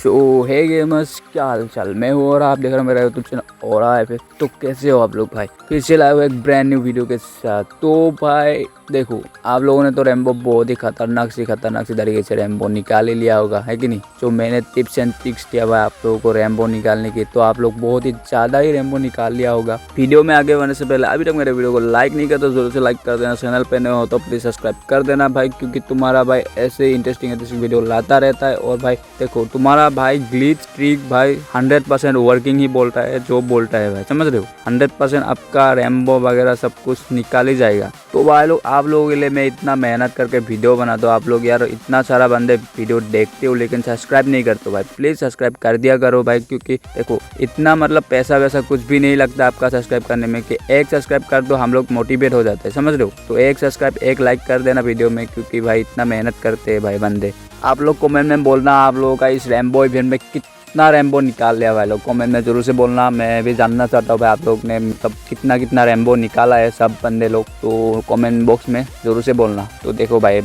सो हे gamers, क्या हाल चाल। मैं हूँ और आप देख रहे हो मेरा यूट्यूब चैनल और आए फिर। तो कैसे हो आप लोग भाई? फिर से लाए हुए एक ब्रांड न्यू वीडियो के साथ। तो भाई देखो, आप लोगों ने तो रैम्बो बहुत ही खतरनाक सी तरीके से रैम्बो निकाल ही लिया होगा, है कि नहीं। जो मैंने टिप्स एंड ट्रिक्स दिया भाई आप लोगों को रैम्बो निकालने की, तो आप लोग बहुत ही ज़्यादा ही रैम्बो निकाल लिया होगा। वीडियो में आगे बढ़ने से पहले अभी तक मेरे वीडियो को लाइक नहीं किया तो जरूर से लाइक कर देना। चैनल पे नए हो तो प्लीज़ सब्सक्राइब कर देना भाई, क्योंकि तुम्हारा भाई ऐसे इंटरेस्टिंग वीडियो लाता रहता है। और भाई देखो, तुम्हारा भाई ग्लिच ट्रिक भाई 100% वर्किंग ही बोलता है, जो बोलता है भाई, समझ रहे हो। 100% आपका रैम्बो वगैरह सब कुछ निकाल ही जाएगा। तो भाई लोग, आप लोगों के लिए मैं इतना मेहनत करके वीडियो बना दो। आप लोग यार इतना सारा बंदे वीडियो देखते हो लेकिन सब्सक्राइब नहीं करते हो भाई। प्लीज़ सब्सक्राइब कर दिया करो भाई, क्योंकि देखो इतना मतलब पैसा वैसा कुछ भी नहीं लगता आपका सब्सक्राइब करने में, कि एक सब्सक्राइब कर दो हम लोग मोटिवेट हो जाते हैं, समझ रहे हो। तो एक सब्सक्राइब एक लाइक कर देना वीडियो में, क्योंकि भाई इतना मेहनत करते हैं भाई बंदे। आप लोग कमेंट में बोलना आप लोगों का इस रैम्बो इवेंट में कितना रैम्बो निकाल लिया भाई लोग। कमेंट में जरूर से बोलना, मैं भी जानना चाहता हूँ भाई आप लोग ने मतलब कितना रैम्बो निकाला है सब बंदे लोग। तो कमेंट बॉक्स में जरूर से बोलना। तो देखो भाई,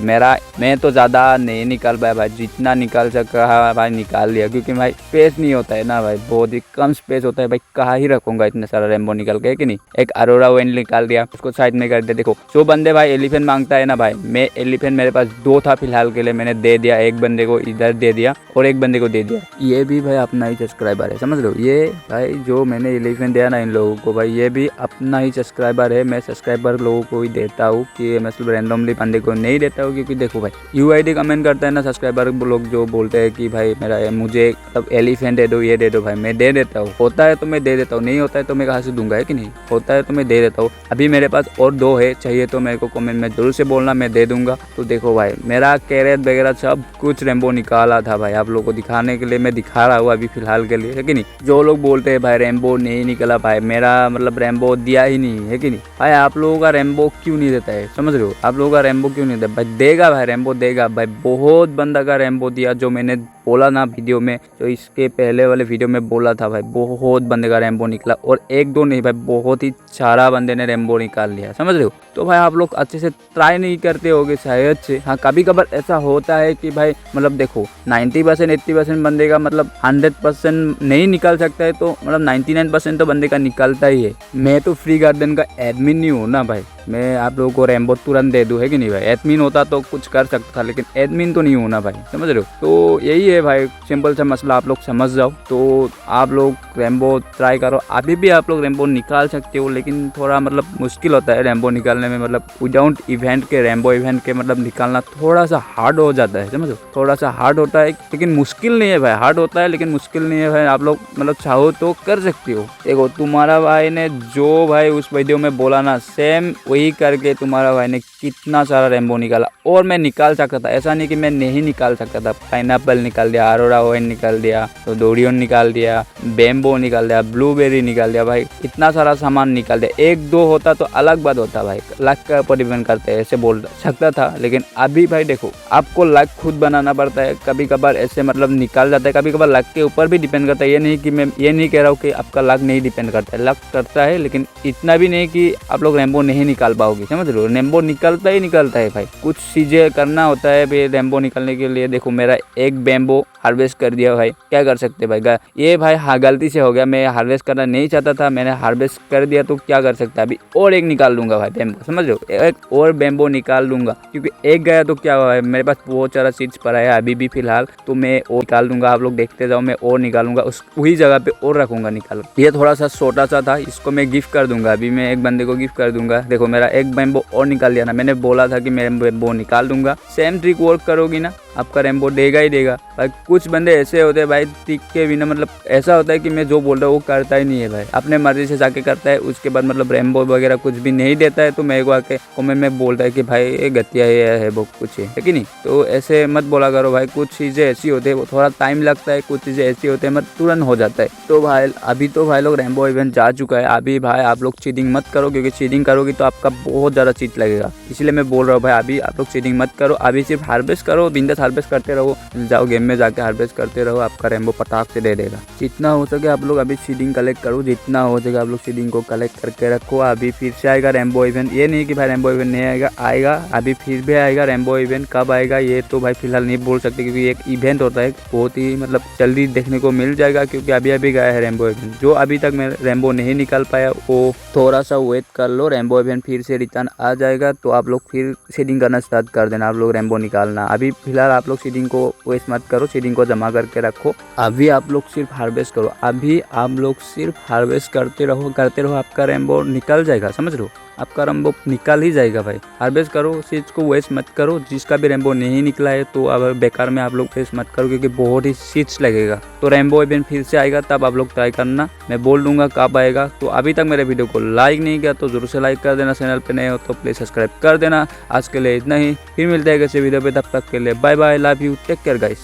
मैं तो ज़्यादा नहीं निकाल पाया भाई, जितना निकाल सका भाई निकाल लिया, क्योंकि भाई स्पेस नहीं होता है ना भाई, बहुत ही कम स्पेस होता है भाई। कहाँ ही रखूँगा इतना सारा रैम्बो निकाल के, कि नहीं। एक अरोरा वेन निकाल दिया, उसको साइड में कर दिया। देखो जो बंदे भाई एलिफेंट मांगता है ना भाई, मैं एलिफेंट मेरे पास 2 था फिलहाल के लिए, मैंने दे दिया। एक बंदे को इधर दे दिया और एक बंदे को दे दिया। ये भी भाई अपना ही सब्सक्राइबर है, समझ लो। ये भाई जो मैंने एलिफेंट दिया ना इन लोगों को भाई, ये भी अपना ही सब्सक्राइबर है। मैं सब्सक्राइबर लोगों को ही देता हूँ, कि मतलब रैंडमली बंदे को नहीं देता हूँ। क्योंकि देखो भाई यूआईडी कमेंट करता है ना सब्सक्राइबर लोग, जो बोलते हैं कि भाई मुझे मतलब एलिफेंट दे दो, ये दे दो भाई, मैं दे देता हूँ। होता है तो मैं दे देता हूँ, नहीं होता है तो मैं कहाँ से दूंगा, है कि नहीं। होता है तो मैं दे देता हूँ। अभी मेरे पास और 2 है, चाहिए तो मेरे को कमेंट में जरूर से बोलना, मैं दे दूंगा। तो देखो भाई, मेरा कैरेट वगैरह सब कुछ रैम्बो निकाला था भाई, आप लोगों को दिखाने के लिए मैं दिखा रहा हूँ अभी फिलहाल के लिए, है कि नहीं। जो लोग बोलते हैं भाई रैम्बो नहीं निकला भाई, मेरा मतलब रैम्बो दिया ही नहीं है कि नहीं भाई। आप लोगों का रैम्बो क्यों नहीं देता है, समझ रहे हो। आप लोगों का रैम्बो क्यों नहीं देता भाई, देगा भाई रैम्बो देगा भाई। बहुत बंदा का रैम्बो दिया, जो मैंने बोला ना वीडियो में, जो इसके पहले वाले वीडियो में बोला था भाई, बहुत बंदे का रैम्बो निकला। और 1-2 नहीं भाई, बहुत ही सारा बंदे ने रैम्बो निकाल लिया, समझ रहे हो। तो भाई आप लोग अच्छे से ट्राई नहीं करते होगे शायद से। हाँ, कभी कभार ऐसा होता है कि भाई मतलब देखो 90% 80% बंदे का मतलब 100% नहीं निकाल सकता है, तो मतलब 99% तो बंदे का निकलता ही है। मैं तो फ्री गार्डन का एडमिन नहीं हूँ ना भाई, मैं आप लोगों को रैम्बो तुरंत दे दूँ, है कि नहीं भाई। एडमिन होता तो कुछ कर सकता था, लेकिन एडमिन तो नहीं हूँ ना भाई, समझ रहे हो। तो यही है भाई, सिंपल सा मसला, आप लोग समझ जाओ। तो आप लोग रैम्बो ट्राई करो। अभी भी आप लोग रैम्बो निकाल सकते हो, लेकिन थोड़ा मतलब मुश्किल होता है रैम्बो निकालने में। मतलब विदाउट इवेंट के रैम्बो इवेंट के मतलब निकालना थोड़ा सा हार्ड हो जाता है, समझो। थोड़ा सा हार्ड होता है, लेकिन मुश्किल नहीं है भाई। हार्ड होता है लेकिन मुश्किल नहीं है भाई। आप लोग मतलब चाहो तो कर सकते हो। देखो तुम्हारा भाई ने जो भाई उस वीडियो में बोला ना, सेम वही करके तुम्हारा भाई ने कितना सारा रैम्बो निकाला। और मैं निकाल सकता था, ऐसा नहीं कि मैं नहीं निकाल सकता था। पाइनएप्पल निकाल दिया, अरोरा ओवन निकाल दिया, तो डोरियन निकाल दिया, बेम्बो निकाल दिया, ब्लूबेरी निकाल दिया भाई, इतना सारा सामान निकाल दिया। 1-2 होता तो अलग बात होता भाई, लक का ऊपर डिपेंड करते हैं, ऐसे बोल सकता था। लेकिन अभी भाई देखो, आपको लक खुद बनाना पड़ता है। कभी कभार ऐसे मतलब निकाल जाता है, कभी कभार लक के ऊपर भी डिपेंड करता है। ये नहीं कि मैं ये नहीं कह रहा हूँ कि आपका लक नहीं डिपेंड करता है, लक करता है, लेकिन इतना भी नहीं कि आप लोग रैम्बो नहीं निकाल पाओगे, समझ रहे हो। रैम्बो निकलता ही निकलता है भाई, कुछ चीजें करना होता है भाई रैम्बो निकलने के लिए। देखो मेरा एक बैम्बो हार्वेस्ट कर दिया भाई, क्या कर सकते भाई। ये भाई हाँ गलती से हो गया, मैं हार्वेस्ट करना नहीं चाहता था, मैंने हार्वेस्ट कर दिया, तो क्या कर सकता है। अभी और एक निकाल लूंगा भाई बैम्बो, समझ लो। एक और बैम्बो निकाल लूंगा, क्योंकि एक गया तो क्या हुआ है, मेरे पास बहुत सारा चीज पड़ा है अभी भी फिलहाल, तो मैं और निकाल दूंगा। आप लोग देखते जाओ, मैं और निकालूंगा, उस वही जगह पे और रखूंगा निकाल। ये थोड़ा सा छोटा सा था, इसको मैं गिफ्ट कर दूंगा। अभी मैं एक बंदे को गिफ्ट कर दूंगा। देखो मेरा एक बैम्बो और निकाल लिया ना, मैंने बोला था कि मैं बैम्बो निकाल दूंगा। सेम ट्रिक वर्क करोगी ना, आपका रैम्बो देगा ही देगा भाई। कुछ बंदे ऐसे होते हैं भाई, ट्रिक के बिना मतलब ऐसा होता है कि मैं जो बोल रहा हूँ वो करता ही नहीं है भाई, अपने मर्जी से जाके करता है। उसके बाद मतलब रैम्बो वगैरह कुछ भी नहीं देता है, तो मेरे को आके कमेंट में बोलता है कि भाई ये गतिया है वो कुछ है कि नहीं। तो ऐसे मत बोला करो भाई। कुछ चीज़ें ऐसी होती है, वो थोड़ा टाइम लगता है, कुछ चीज़ें ऐसी होती है मतलब तुरंत हो जाता है। तो भाई अभी तो भाई लोग रैम्बो इवेंट जा चुका है। अभी भाई आप लोग चीटिंग मत करो, क्योंकि चीटिंग करोगी तो आपका बहुत ज़्यादा चीट लगेगा। इसलिए मैं बोल रहा हूँ भाई, अभी आप लोग चीटिंग मत करो। अभी सिर्फ हार्वेस्ट करो, बिंदास हार्वेस्ट करते रहो, जाओ गेम में जाके हार्वेस्ट करते रहो, आपका रेम्बो पटाख से दे देगा। जितना हो सके आप लोग अभी सीडिंग कलेक्ट करो, जितना हो सके आप लोग सीडिंग को कलेक्ट करके रखो। अभी फिर से आएगा रेम्बो इवेंट, ये नहीं कि भाई रेम्बो इवेंट नहीं आएगा, अभी फिर भी आएगा रेम्बो इवेंट। कब आएगा ये तो भाई फिलहाल नहीं बोल सकते, क्योंकि एक इवेंट होता है बहुत ही मतलब जल्दी देखने को मिल जाएगा, क्योंकि अभी गया है रेम्बो इवेंट। जो अभी तक मैं रेम्बो नहीं निकाल पाया वो थोड़ा सा वेट कर लो, रेम्बो इवेंट फिर से रिटर्न आ जाएगा तो आप लोग फिर सीडिंग करना स्टार्ट कर देना, आप लोग रेम्बो निकालना। अभी फिलहाल आप लोग सीडिंग को वेस्ट मत करो, सीडिंग को जमा करके रखो। अभी आप लोग सिर्फ हार्वेस्ट करो, अभी आप लोग सिर्फ हार्वेस्ट करते रहो, आपका रेम्बो निकल जाएगा। समझ लो, आपका रेम्बो निकल ही जाएगा भाई। हार्वेस्ट करो, चीज़ को वेस्ट मत करो। जिसका भी रेम्बो नहीं निकला है तो अब बेकार में आप लोग वेस्ट मत करो, क्योंकि बहुत ही सीड्स लगेगा। तो रेम्बो इवेंट फिर से आएगा तब आप लोग ट्राई करना, मैं बोल दूंगा कब आएगा। तो अभी तक मेरे वीडियो को लाइक नहीं किया तो जरूर से लाइक कर देना, चैनल पे नए हो तो प्लीज सब्सक्राइब कर देना। आज के लिए इतना ही, फिर मिलते हैं किसी वीडियो पे, तब तक के लिए bye bye, love you, take care guys.